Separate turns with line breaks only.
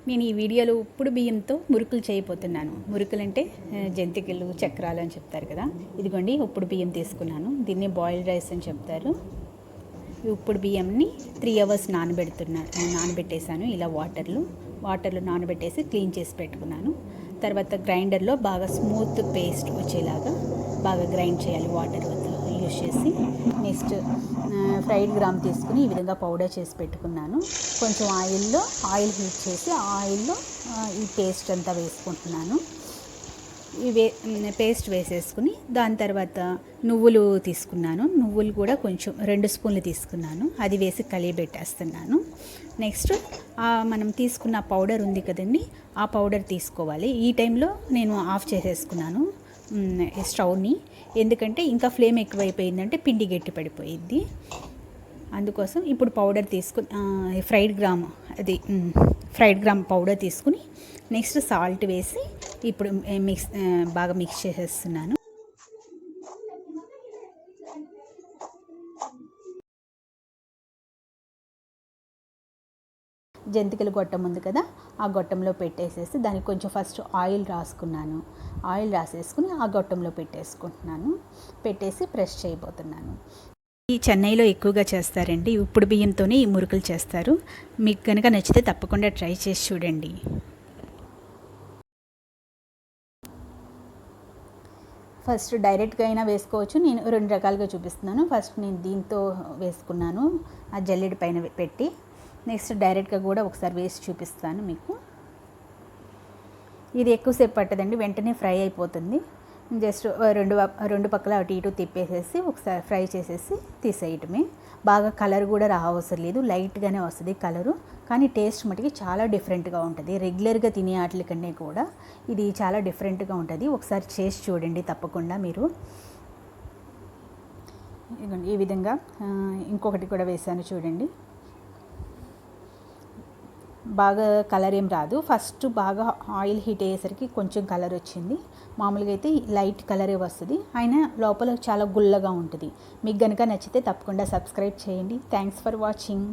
నేను ఈ వీడియోలో ఉప్పుడు బియ్యంతో మురుకులు చేయబోతున్నాను. మురుకులు అంటే జంతికలు, చక్రాలు అని చెప్తారు కదా. ఇదిగోండి ఉప్పుడు బియ్యం తీసుకున్నాను. దీన్ని బాయిల్డ్ రైస్ అని చెప్తారు. ఈ ఉప్పుడు బియ్యంని 3 hours నానబెట్టేశాను. ఇలా వాటర్లో నానబెట్టేసి క్లీన్ చేసి పెట్టుకున్నాను. తర్వాత గ్రైండర్లో బాగా స్మూత్ పేస్ట్ వచ్చేలాగా బాగా గ్రైండ్ చేయాలి వాటర్ యూస్ చేసి. నెక్స్ట్ ఫ్రైడ్ గ్రామ్ తీసుకుని ఈ విధంగా పౌడర్ చేసి పెట్టుకున్నాను. కొంచెం ఆయిల్ హీట్ చేసి ఆయిల్లో ఈ పేస్ట్ అంతా వేసుకుంటున్నాను. పేస్ట్ వేసేసుకుని దాని తర్వాత నువ్వులు తీసుకున్నాను. నువ్వులు కూడా కొంచెం 2 స్పూన్లు తీసుకున్నాను. అది వేసి కలియబెట్టేస్తున్నాను. నెక్స్ట్ మనం తీసుకున్న పౌడర్ ఉంది కదండి, ఆ పౌడర్ తీసుకోవాలి. ఈ టైంలో నేను ఆఫ్ చేసేసుకున్నాను స్టవ్ని. ఎందుకంటే ఇంకా ఫ్లేమ్ ఎక్కువైపోయిందంటే పిండి గట్టి పడిపోయింది. అందుకోసం ఇప్పుడు పౌడర్ తీసుకుని ఫ్రైడ్ గ్రామ్ పౌడర్ తీసుకుని నెక్స్ట్ సాల్ట్ వేసి ఇప్పుడు బాగా మిక్స్ చేసేస్తున్నాను. జంతికల గొట్టం ఉంది కదా, ఆ గొట్టంలో పెట్టేసేసి దానికి కొంచెం ఫస్ట్ ఆయిల్ రాసుకున్నాను. ఆయిల్ రాసేసుకుని ఆ గొట్టంలో పెట్టేసి ప్రెస్ చేయబోతున్నాను. ఈ చెన్నైలో ఎక్కువగా చేస్తారండి. ఉప్పుడు బియ్యంతోనే ఈ మురుకులు చేస్తారు. మీకు కనుక నచ్చితే తప్పకుండా ట్రై చేసి చూడండి. ఫస్ట్ డైరెక్ట్గా అయినా వేసుకోవచ్చు. నేను 2 రకాలుగా చూపిస్తున్నాను. ఫస్ట్ నేను దీంతో వేసుకున్నాను, ఆ జల్లెడ పైన పెట్టి. నెక్స్ట్ డైరెక్ట్గా కూడా ఒకసారి వేసి చూపిస్తాను మీకు. ఇది ఎక్కువసేపు పట్టదండి, వెంటనే ఫ్రై అయిపోతుంది. జస్ట్ రెండు పక్కల అటు ఇటు తిప్పేసేసి ఒకసారి ఫ్రై చేసేసి తీసేయటమే. బాగా కలర్ కూడా అవసరం లేదు, లైట్గానే వస్తుంది కలరు. కానీ టేస్ట్ మటుకి చాలా డిఫరెంట్గా ఉంటుంది. రెగ్యులర్గా తినే వాటి కన్నా కూడా ఇది చాలా డిఫరెంట్గా ఉంటుంది. ఒకసారి చేసి చూడండి తప్పకుండా మీరు. ఈ విధంగా ఇంకొకటి కూడా వేసాను చూడండి. బాగా కలర్ ఏం రాదు. ఫస్ట్ బాగా ఆయిల్ హీట్ అయ్యేసరికి కొంచెం కలర్ వచ్చింది. మామూలుగా అయితే లైట్ కలరే వస్తుంది, అయినా లోపల చాలా గుల్లగా ఉంటుంది. మీకు కనుక నచ్చితే తప్పకుండా సబ్స్క్రైబ్ చేయండి. Thanks for watching.